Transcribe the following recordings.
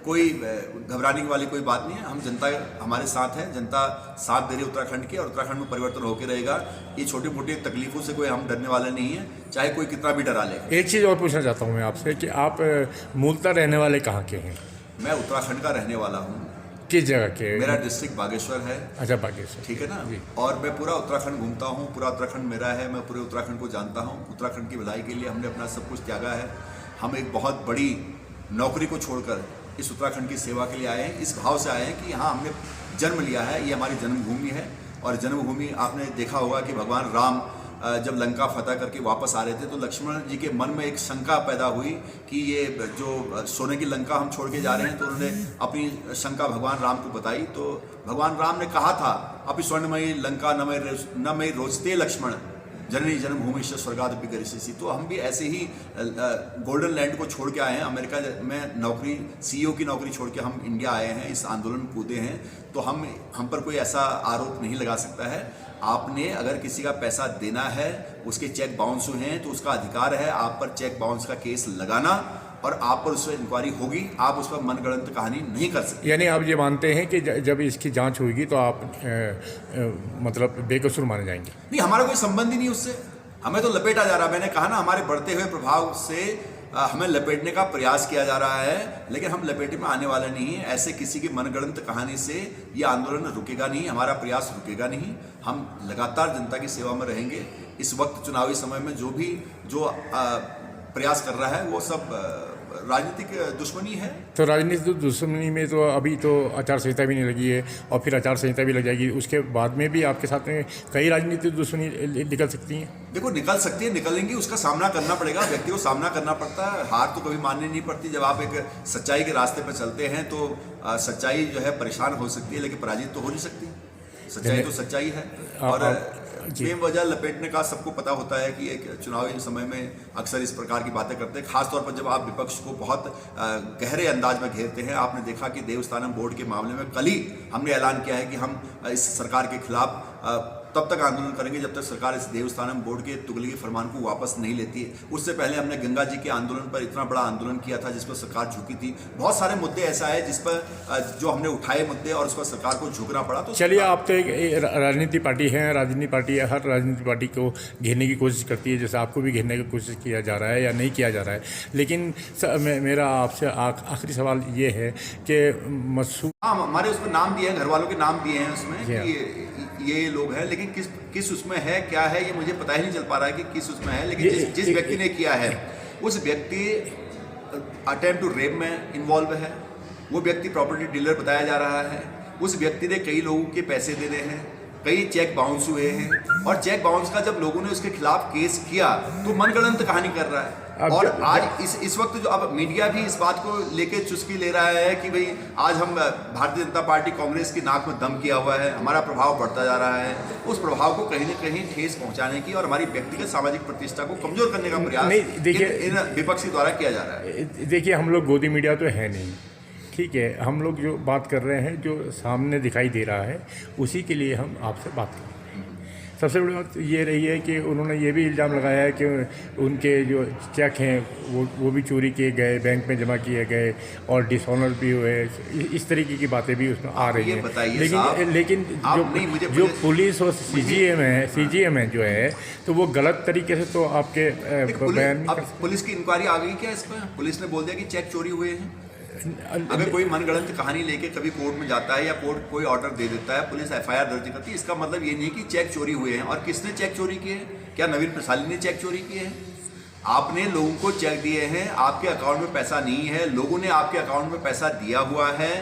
कोई घबराने वाली कोई बात नहीं है। हम जनता हमारे साथ है, जनता साथ दे रही है उत्तराखंड की, और उत्तराखंड में परिवर्तन होकर रहेगा। ये छोटी मोटी तकलीफों से कोई हम डरने वाले नहीं है, चाहे कोई कितना भी डरा ले। एक चीज़ और पूछना चाहता हूँ मैं आपसे कि आप मूलतः रहने वाले कहाँ के हैं? मैं उत्तराखंड का रहने वाला हूँ। किस जगह के? मेरा डिस्ट्रिक्ट बागेश्वर है। अच्छा, बागेश्वर, ठीक है ना। और मैं पूरा उत्तराखंड घूमता हूँ, पूरा उत्तराखंड मेरा है, मैं पूरे उत्तराखंड को जानता हूँ। उत्तराखंड की भलाई के लिए हमने अपना सब कुछ त्यागा है। हम एक बहुत बड़ी नौकरी को छोड़कर इस उत्तराखंड की सेवा के लिए आए हैं, इस भाव से आए हैं कि यहाँ हमने जन्म लिया है, ये हमारी जन्मभूमि है। और जन्मभूमि आपने देखा होगा कि भगवान राम जब लंका फतह करके वापस आ रहे थे तो लक्ष्मण जी के मन में एक शंका पैदा हुई कि ये जो सोने की लंका हम छोड़ के जा रहे हैं। तो उन्होंने अपनी शंका भगवान राम को बताई। तो भगवान राम ने कहा था, अपि स्वर्णमयी लंका न मयि रोचते लक्ष्मण, जननी जन्मभूमि से स्वर्गादपि गरीयसी। तो हम भी ऐसे ही गोल्डन लैंड को छोड़ के आए हैं, अमेरिका में नौकरी, CEO की नौकरी छोड़ के हम इंडिया आए हैं, इस आंदोलन में कूदे हैं। तो हम पर कोई ऐसा आरोप नहीं लगा सकता है। आपने अगर किसी का पैसा देना है, उसके चेक बाउंस हुए हैं, तो उसका अधिकार है आप पर चेक बाउंस का केस लगाना, और आप पर उस पर इंक्वायरी होगी। आप उस पर मनगढ़ंत कहानी नहीं कर सकते। यानी आप ये मानते हैं कि जब इसकी जांच होगी तो आप मतलब बेकसूर माने जाएंगे? नहीं, हमारा कोई संबंध ही नहीं उससे। हमें तो लपेटा जा रहा है। मैंने कहा ना, हमारे बढ़ते हुए प्रभाव से हमें लपेटने का प्रयास किया जा रहा है, लेकिन हम लपेटे में आने वाले नहीं हैं। ऐसे किसी की मनगढ़ंत कहानी से ये आंदोलन रुकेगा नहीं, हमारा प्रयास रुकेगा नहीं। हम लगातार जनता की सेवा में रहेंगे। इस वक्त चुनावी समय में जो प्रयास कर रहा है वो सब राजनीतिक दुश्मनी है। तो राजनीतिक दुश्मनी में तो अभी तो आचार संहिता भी नहीं लगी है, और फिर आचार संहिता भी लग जाएगी, उसके बाद में भी आपके साथ में कई राजनीतिक दुश्मनी निकल सकती हैं। देखो, निकल सकती है, निकलेंगी, उसका सामना करना पड़ेगा। व्यक्ति को सामना करना पड़ता है, हार तो कभी माननी नहीं पड़ती। जब आप एक सच्चाई के रास्ते पर चलते हैं तो सच्चाई जो है परेशान हो सकती है, लेकिन पराजित तो हो नहीं सकती। सच्चाई तो सच्चाई है। और बेवजह लपेटने का सबको पता होता है कि एक चुनावी समय में अक्सर इस प्रकार की बातें करते हैं, खासतौर पर जब आप विपक्ष को बहुत गहरे अंदाज में घेरते हैं। आपने देखा कि देवस्थानम बोर्ड के मामले में कल ही हमने ऐलान किया है कि हम इस सरकार के खिलाफ तब तक आंदोलन करेंगे जब तक सरकार इस देवस्थानम बोर्ड के तुगलकी फरमान को वापस नहीं लेती है। उससे पहले हमने गंगा जी के आंदोलन पर इतना बड़ा आंदोलन किया था जिस पर सरकार झुकी थी। बहुत सारे मुद्दे ऐसा है जिस पर जो हमने उठाए मुद्दे और उस पर सरकार को झुकना पड़ा। तो चलिए, आप तो एक राजनीति पार्टी है, राजनीति पार्टी हर राजनीति पार्टी को घेरने की कोशिश करती है, जैसे आपको भी घेरने की कोशिश किया जा रहा है या नहीं किया जा रहा है। लेकिन मेरा आपसे आखिरी सवाल ये है कि मसूद, हाँ, हमारे उसमें नाम दिए हैं, घर वालों के नाम दिए हैं उसमें कि ये लोग हैं, लेकिन किस उसमें है, क्या है, ये मुझे पता ही नहीं चल पा रहा है कि किस उसमें है। लेकिन जिस व्यक्ति ने किया है उस व्यक्ति अटेम्प्ट टू रेप में इन्वॉल्व है। वो व्यक्ति प्रॉपर्टी डीलर बताया जा रहा है। उस व्यक्ति ने कई लोगों के पैसे दे दिए हैं, कई चेक बाउंस हुए हैं, और चेक बाउंस का जब लोगों ने उसके खिलाफ केस किया तो मनगढ़ंत कहानी कर रहा है। और आज इस वक्त जो अब मीडिया भी इस बात को लेके चुस्की ले रहा है कि भाई आज हम भारतीय जनता पार्टी कांग्रेस की नाक में दम किया हुआ है, हमारा प्रभाव बढ़ता जा रहा है। उस प्रभाव को कहीं न कहीं ठेस पहुंचाने की और हमारी व्यक्तिगत सामाजिक प्रतिष्ठा को कमजोर करने का प्रयास इन विपक्षी द्वारा किया जा रहा है। देखिए, हम लोग गोदी मीडिया तो है नहीं, ठीक है। हम लोग जो बात कर रहे हैं, जो सामने दिखाई दे रहा है, उसी के लिए हम आपसे बात कर रहे हैं। सबसे बड़ी बात ये रही है कि उन्होंने ये भी इल्ज़ाम लगाया है कि उनके जो चेक हैं वो भी चोरी किए गए, बैंक में जमा किए गए, और डिसऑनर भी हुए। इस तरीके की बातें भी उसमें आ रही हैं। लेकिन जो पुलिस और CGM है जो है, तो वो गलत तरीके से तो आपके बयान में पुलिस की इंक्वायरी आ गई क्या इस पर? पुलिस ने बोल दिया कि चेक चोरी हुए हैं। अगर कोई मनगढ़ंत कहानी लेके कभी कोर्ट में जाता है या कोर्ट कोई ऑर्डर दे देता है, पुलिस FIR दर्ज करती है, इसका मतलब ये नहीं कि चेक चोरी हुए हैं। और किसने चेक चोरी किए हैं? क्या नवीन प्रसाद ने चेक चोरी किए हैं? आपने लोगों को चेक दिए हैं, आपके अकाउंट में पैसा नहीं है, लोगों ने आपके अकाउंट में पैसा दिया हुआ है।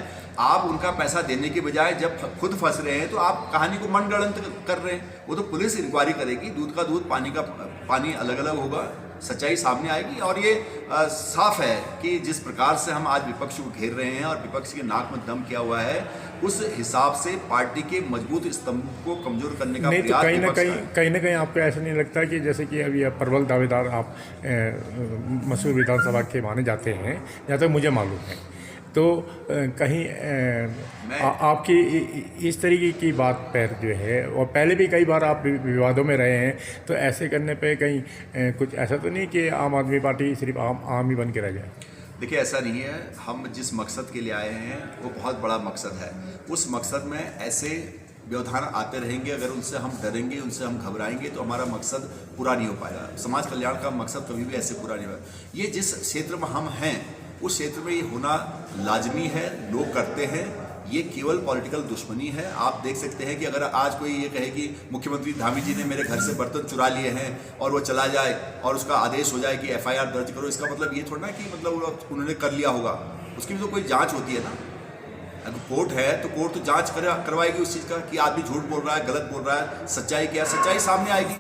आप उनका पैसा देने के बजाय जब खुद फंस रहे हैं तो आप कहानी को मनगढ़ंत कर रहे हैं। वो तो पुलिस इंक्वायरी करेगी, दूध का दूध पानी का पानी अलग अलग होगा, सच्चाई सामने आएगी। और ये साफ है कि जिस प्रकार से हम आज विपक्ष को घेर रहे हैं और विपक्ष के नाक में दम किया हुआ है, उस हिसाब से पार्टी के मजबूत स्तंभ को कमजोर करने का प्रयास कहीं ना कहीं आपको ऐसा नहीं लगता कि जैसे कि अभी आप प्रबल दावेदार आप मसूर विधानसभा के माने जाते हैं, जहाँ तक मुझे मालूम है, तो कहीं आपकी इस तरीके की बात पर जो है, और पहले भी कई बार आप विवादों में रहे हैं, तो ऐसे करने पे कहीं कुछ ऐसा तो नहीं कि आम आदमी पार्टी सिर्फ आम ही बन के रह जाए? देखिए, ऐसा नहीं है। हम जिस मकसद के लिए आए हैं वो बहुत बड़ा मकसद है। उस मकसद में ऐसे व्यवधान आते रहेंगे, अगर उनसे हम डरेंगे, उनसे हम घबराएंगे तो हमारा मकसद पूरा नहीं हो पाएगा। समाज कल्याण का मकसद कभी भी ऐसे पूरा नहीं होगा। ये जिस क्षेत्र में हम हैं उस क्षेत्र में ये होना लाजमी है, लोग करते हैं। ये केवल पॉलिटिकल दुश्मनी है। आप देख सकते हैं कि अगर आज कोई ये कहे कि मुख्यमंत्री धामी जी ने मेरे घर से बर्तन चुरा लिए हैं और वो चला जाए और उसका आदेश हो जाए कि FIR दर्ज करो, इसका मतलब ये थोड़ा ना कि मतलब उन्होंने कर लिया होगा। उसकी भी तो कोई जांच होती है ना। अगर कोर्ट है तो कोर्ट तो जांच करवाएगी उस चीज़ का कि आदमी झूठ बोल रहा है, गलत बोल रहा है, सच्चाई क्या है, सच्चाई सामने आएगी।